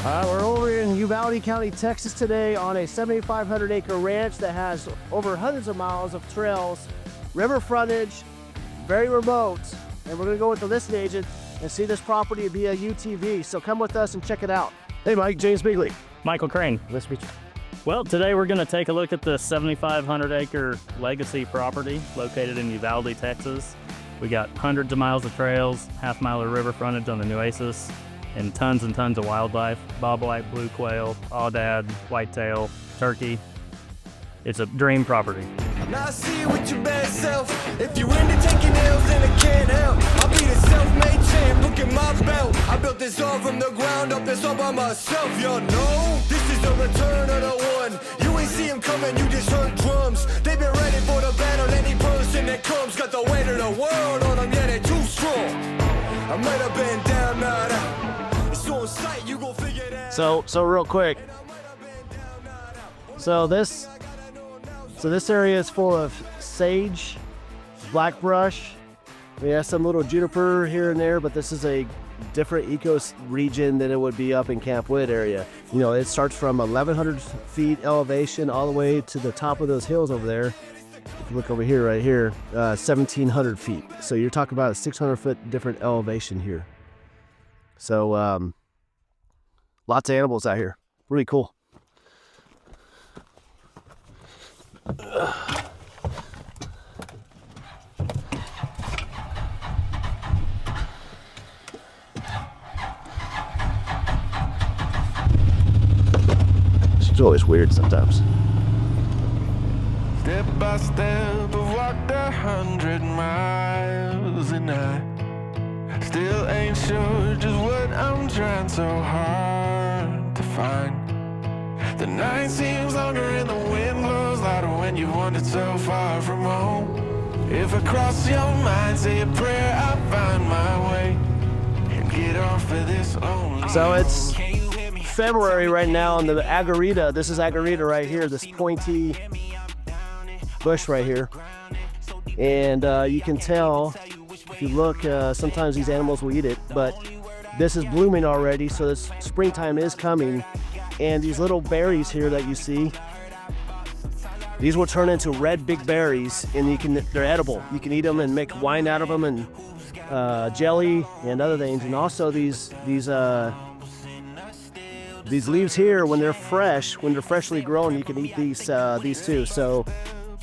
We're over in Uvalde County, Texas today on a 7,500 acre ranch that has over hundreds of miles of trails, river frontage, very remote, and we're gonna go with the listing agent and see this property via UTV. So come with us and check it out. Hey Mike, James Bigley. Michael Crane. Nice to meet you. Well, today we're gonna take a look at the 7,500 acre legacy property located in Uvalde, Texas. We got hundreds of miles of trails, half-mile of river frontage on the Nueces, and tons of wildlife: bobwhite, blue quail, Aoudad, whitetail, turkey. It's a dream property. Now I see you with your bad self. If you're into taking L's, then I can't help. I'll be the self-made champ, look at my belt. I built this all from the ground up, this all by myself. Y'all know this is the return of the one. You ain't see him coming, you just heard drums. They've been ready for the battle. Any person that comes got the weight of the world on them, yeah, they too strong. I might have been down, not out. It's on sight, you gon' figure it out. So real quick. So this area is full of sage, black brush. We have some little juniper here and there, but this is a different region than it would be up in Camp Wood area. You know, it starts from 1,100 feet elevation all the way to the top of those hills over there. If you look over here, right here, 1,700 feet. So you're talking about a 600-foot different elevation here. So lots of animals out here. Really cool. It's always weird sometimes. Step by step, I've walked 100 miles, and I still ain't sure just what I'm trying so hard to find. The night seems longer and the wind blows louder when you wandered so far from home. If I cross your mind, say a prayer, I'll find my way and get off of this lonely. So it's February right now on the Aoudad. This is Aoudad right here, this pointy bush right here. And you can tell, if you look, sometimes these animals will eat it, but this is blooming already, so this springtime is coming. And these little berries here that you see, these will turn into red big berries, and they're edible. You can eat them and make wine out of them, and jelly and other things. And also these leaves here, when they're fresh, when they're freshly grown, you can eat these too. So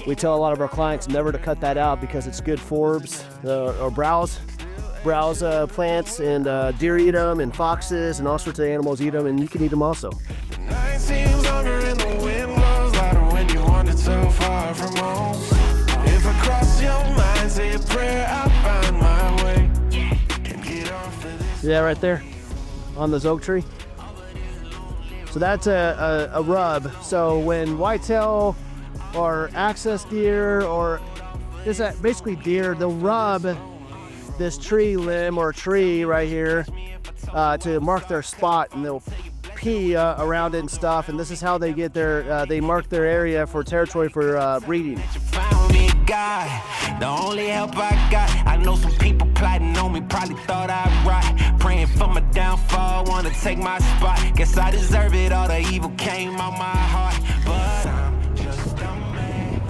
we tell a lot of our clients never to cut that out because it's good forbs or browse plants, and deer eat them, and foxes and all sorts of animals eat them, and you can eat them also. The night seems longer and the wind blows louder when you wandered so far from home. If I cross your mind, say a prayer, I'll find my way and get off of this. See that right there on this oak tree? So that's a rub. So when whitetail or access deer, or is that basically deer, they'll rub this tree limb or tree right here to mark their spot, and they'll pee around it and stuff. And this is how they get they mark their area for territory for breeding. The only help I got, I know some people plotting on me, probably thought I'd rot. Praying for my downfall, wanna take my spot. Guess I deserve it, all the evil came out my heart. But I'm just a man.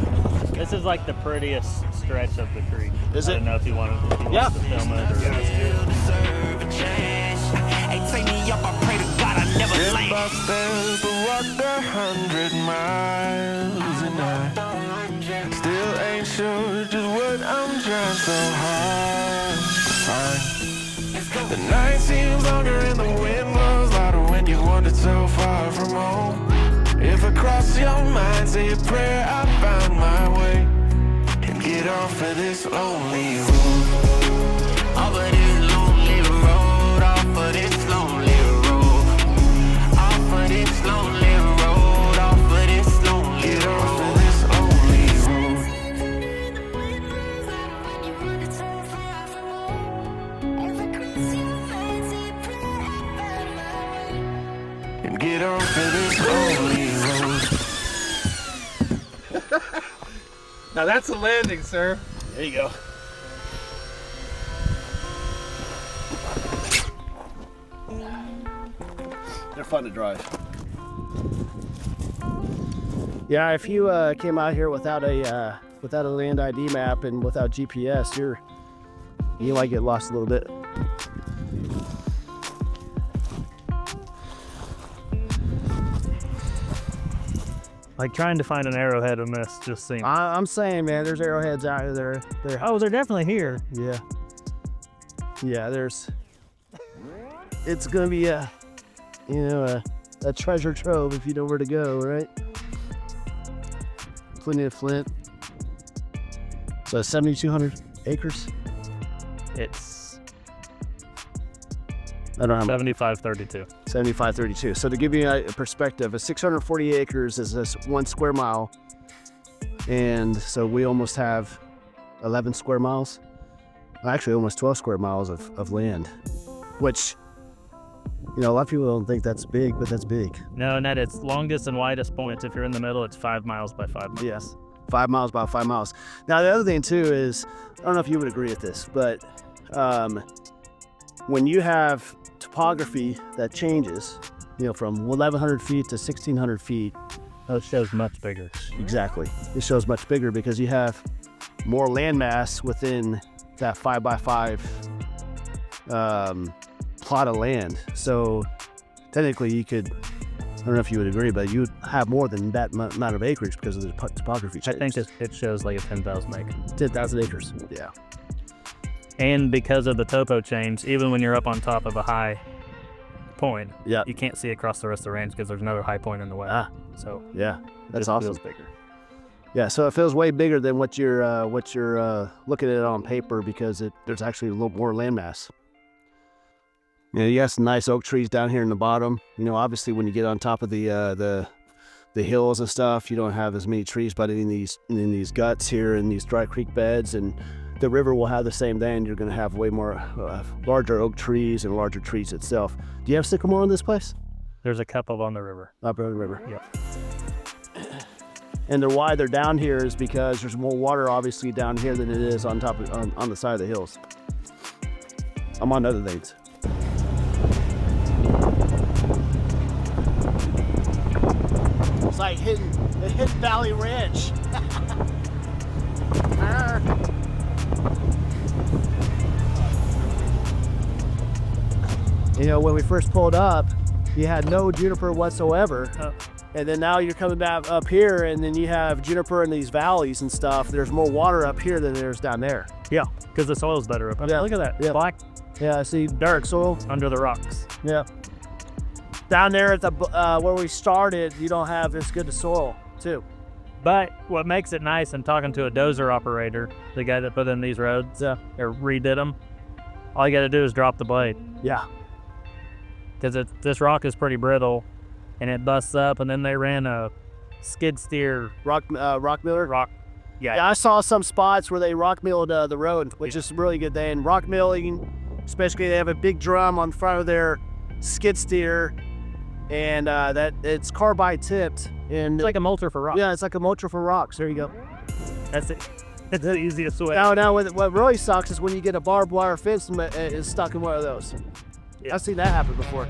This is like the prettiest stretch of the creek. Is it? I don't know if you want to film it or Still deserve a chance. Hey, take me up, I pray to God I never Step land. by step, I walked 100 miles, and I still ain't sure just what I'm trying so hard to find. The night seems longer and the wind blows louder when you wandered so far from home. If I cross your mind, say a prayer, I'll find my way and get off of this lonely road. Off of this lonely road, off of this lonely road, off of this lonely road, off of this lonely Get road. off of this lonely road. And get off of this lonely road. Now that's a landing, sir. There you go. They're fun to drive. Yeah, if you came out here without a land ID map and without GPS, you might get lost a little bit. Like trying to find an arrowhead in this just seems. I'm saying, man, there's arrowheads out there. Oh, they're definitely here. Yeah. Yeah, it's gonna be a treasure trove if you know where to go, right? Plenty of flint. So 7,200 acres. It's I don't know. 7532. 7532. So to give you a perspective, 640 acres is this 1 square mile. And so we almost have 11 square miles. Actually, almost 12 square miles of land, which, a lot of people don't think that's big, but that's big. No, and at its longest and widest points, if you're in the middle, it's 5 miles by 5 miles. Yes. 5 miles by 5 miles. Now, the other thing, too, is, I don't know if you would agree with this, but when you have topography that changes, from 1,100 feet to 1,600 feet. Oh, it shows much bigger. Exactly. It shows much bigger because you have more land mass within that 5 by 5 plot of land. So technically you could, I don't know if you would agree, but you'd have more than that amount of acreage because of the topography change. I think it shows like a 10,000 acre. 10,000 acres, yeah. And because of the topo change, even when you're up on top of a high point, you can't see across the rest of the range because there's another high point in the way. So yeah, that's it awesome. Feels bigger. Yeah, so it feels way bigger than what you're looking at on paper because there's actually a little more landmass. You got some nice oak trees down here in the bottom. Obviously when you get on top of the hills and stuff, you don't have as many trees, but in these guts here in these dry creek beds, and the river will have the same thing. You're going to have way more larger oak trees and larger trees itself. Do you have sycamore on this place? There's a couple on the river. Up on the river. Yep. And why they're down here is because there's more water obviously down here than it is on top of, on the side of the hills. Among other things. It's like hidden Valley Ranch. When we first pulled up, you had no juniper whatsoever. And then now you're coming back up here, and then you have juniper in these valleys and stuff. There's more water up here than there's down there. Yeah, because the soil's better up. Yeah. Look at that. Yeah. Black. Yeah, I see dark soil. Under the rocks. Yeah. Down there at the where we started, you don't have as good a soil, too. But what makes it nice, and talking to a dozer operator, the guy that put in these roads, or redid them, all you got to do is drop the blade. Yeah. Because this rock is pretty brittle, and it busts up, and then they ran a skid steer rock miller. Yeah, I saw some spots where they rock milled the road, which is really good. Then rock milling, especially they have a big drum on front of their skid steer, and that it's carbide tipped, and it's like a mulcher for rocks. Yeah, it's like a mulcher for rocks. There you go. That's it. That's the easiest way. Now, what really sucks is when you get a barbed wire fence is stuck in one of those. Yeah. I've seen that happen before.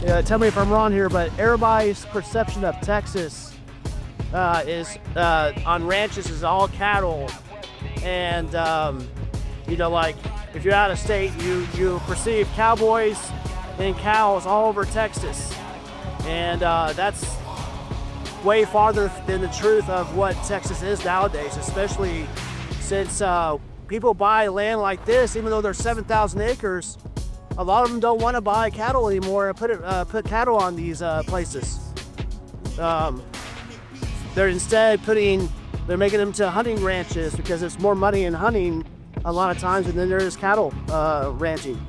Yeah, tell me if I'm wrong here, but everybody's perception of Texas is on ranches is all cattle, and like if you're out of state, you perceive cowboys and cows all over Texas, and that's way farther than the truth of what Texas is nowadays, especially since people buy land like this, even though there's 7,000 acres. A lot of them don't want to buy cattle anymore and put cattle on these places. They're instead they're making them to hunting ranches because there's more money in hunting a lot of times than there is cattle ranching.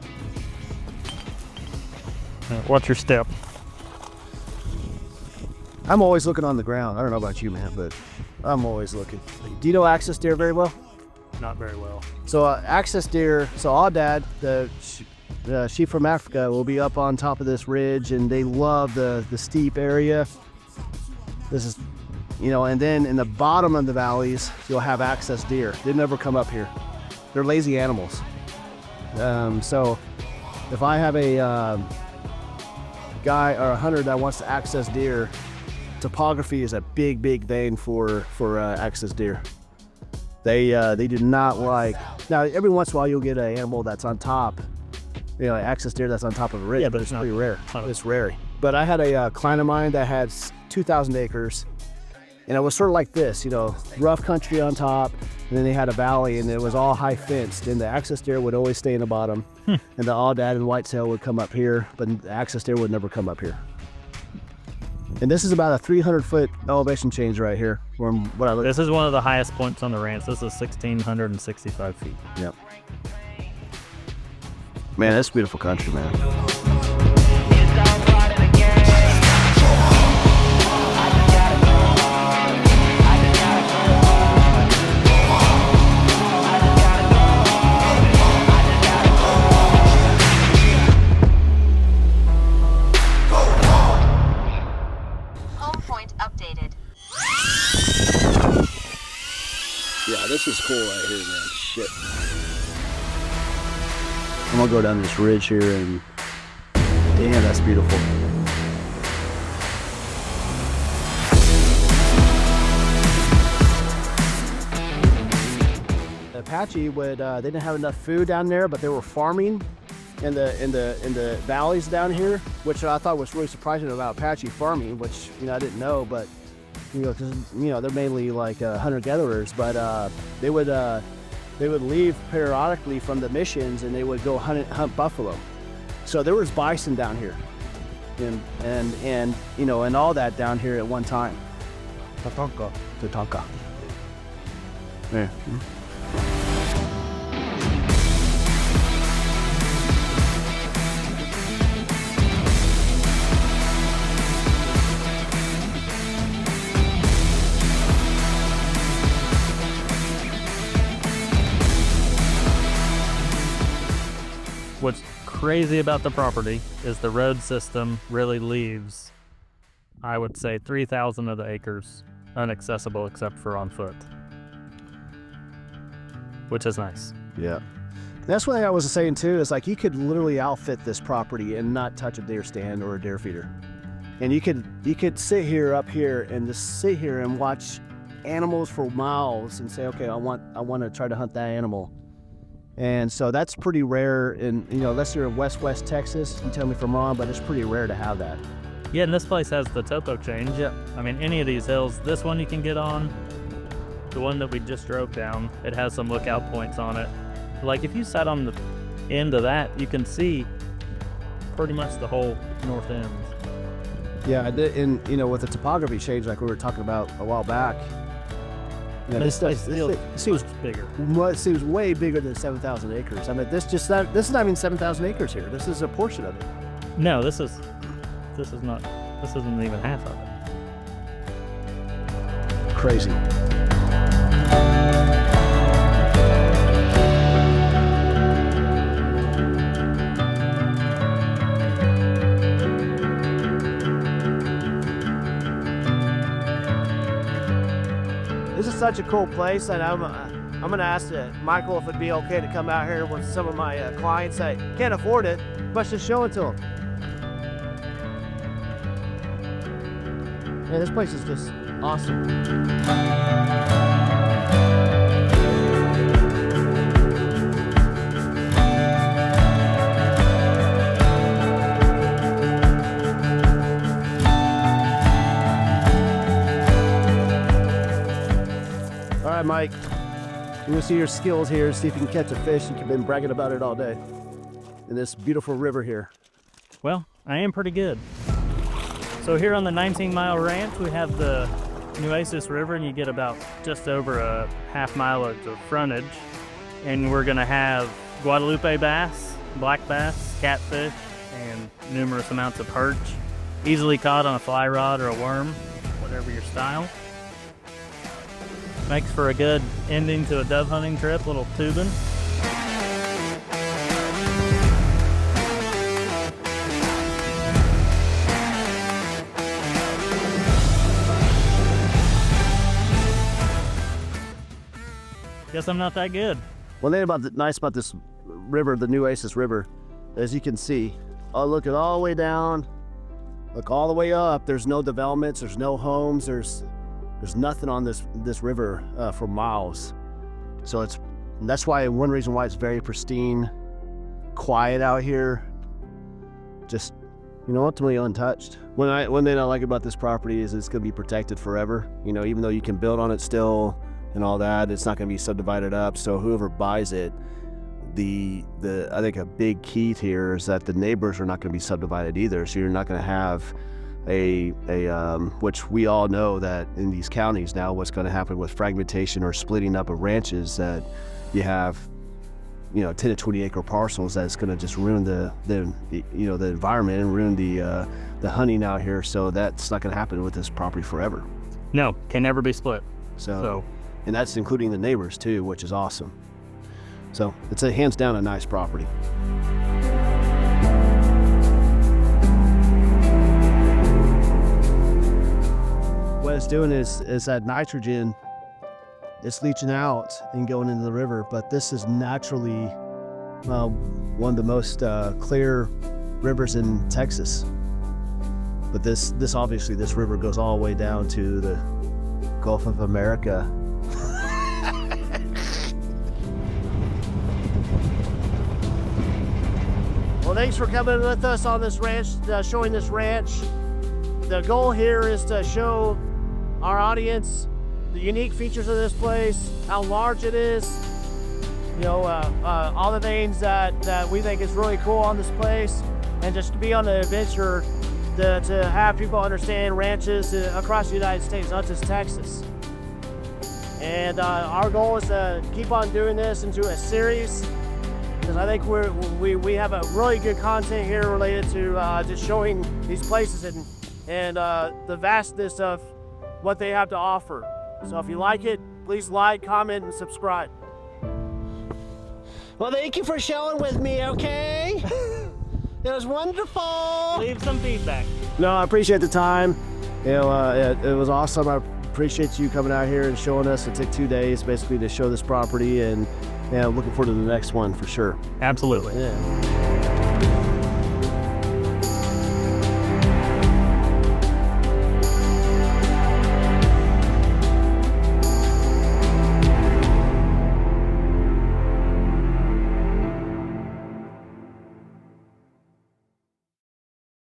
Watch your step. I'm always looking on the ground. I don't know about you, man, but I'm always looking. Do you know access deer very well? Not very well. So access deer, so Aoudad, the sheep from Africa, will be up on top of this ridge, and they love the steep area. This is, you know, and then in the bottom of the valleys, you'll have access deer. They never come up here. They're lazy animals. So if I have a guy or a hunter that wants to access deer, topography is a big thing for access deer. They do not like. Now every once in a while you'll get an animal that's on top, you know, access deer that's on top of a ridge. Yeah, but it's not pretty rare. It's rare. But I had a client of mine that had 2,000 acres, and it was sort of like this, you know, rough country on top, and then they had a valley, and it was all high fenced. And the access deer would always stay in the bottom, and the Aoudad and whitetail would come up here, but the access deer would never come up here. And this is about a 300-foot elevation change right here from what I look. This is one of the highest points on the ranch. This is 1,665 feet. Yep. Man, that's beautiful country, man. Home point updated. Yeah, this is cool right here, man. Shit. I'm gonna go down this ridge here and damn, that's beautiful. The Apache would they didn't have enough food down there, but they were farming in the valleys down here, which I thought was really surprising about Apache farming, which, you know, I didn't know, but you know, 'cause, you know, they're mainly like hunter-gatherers, but they would leave periodically from the missions and they would go hunt buffalo. So there was bison down here, and you know, and all that down here at one time. Tatanka. Yeah. What's crazy about the property is the road system really leaves, I would say, 3,000 of the acres inaccessible except for on foot, which is nice. Yeah. That's one thing I was saying too, is like you could literally outfit this property and not touch a deer stand or a deer feeder. And you could sit here up here and just sit here and watch animals for miles and say, okay, I want to try to hunt that animal. And so that's pretty rare in, you know, unless you're in West Texas, you tell me if I'm wrong, but it's pretty rare to have that. Yeah, and this place has the topo change. Yeah. I mean, any of these hills, this one you can get on, the one that we just drove down, it has some lookout points on it. Like if you sat on the end of that, you can see pretty much the whole north end. Yeah, and you know, with the topography change like we were talking about a while back, you know, this seems bigger. It seems way bigger than 7,000 acres. I mean, this is not even 7,000 acres here. This is a portion of it. No, this isn't even half of it. Crazy. This is such a cool place, and I'm gonna ask Michael if it'd be okay to come out here with some of my clients that can't afford it, but just show it to them. Yeah, this place is just awesome. All right, Mike, you want to see your skills here, see if you can catch a fish. You've been bragging about it all day in this beautiful river here. Well, I am pretty good. So here on the 19-mile ranch, we have the Nueces River, and you get about just over a half mile of frontage. And we're gonna have Guadalupe bass, black bass, catfish, and numerous amounts of perch, easily caught on a fly rod or a worm, whatever your style. Makes for a good ending to a dove hunting trip, little tubing. Guess I'm not that good. One thing nice about this river, the Nueces River, as you can see, look at all the way down, look all the way up. There's no developments, there's no homes, there's nothing on this river for miles. So that's why one reason why it's very pristine, quiet out here. Just, ultimately untouched. One thing I like about this property is it's gonna be protected forever. Even though you can build on it still and all that, it's not gonna be subdivided up. So whoever buys it, I think a big key here is that the neighbors are not gonna be subdivided either. So you're not gonna have which we all know that in these counties now, what's gonna happen with fragmentation or splitting up of ranches, that you have 10 to 20 acre parcels that's going to just ruin the environment and ruin the hunting out here. So that's not going to happen with this property forever. No, can never be split. So, and that's including the neighbors too, which is awesome. So it's hands down a nice property. What it's doing is that nitrogen, it's leaching out and going into the river, but this is naturally one of the most clear rivers in Texas. But this obviously, this river goes all the way down to the Gulf of America. Well, thanks for coming with us on this ranch, showing this ranch. The goal here is to show our audience the unique features of this place, how large it is, all the things that we think is really cool on this place, and just to be on the adventure to have people understand ranches across the United States, not just Texas. And our goal is to keep on doing this into a series, because I think we have a really good content here related to just showing these places and the vastness of what they have to offer. So if you like it, please like, comment, and subscribe. Well, thank you for showing with me, okay? It was wonderful. Leave some feedback. No, I appreciate the time. It was awesome. I appreciate you coming out here and showing us. It took 2 days basically to show this property, and looking forward to the next one for sure. Absolutely. Yeah.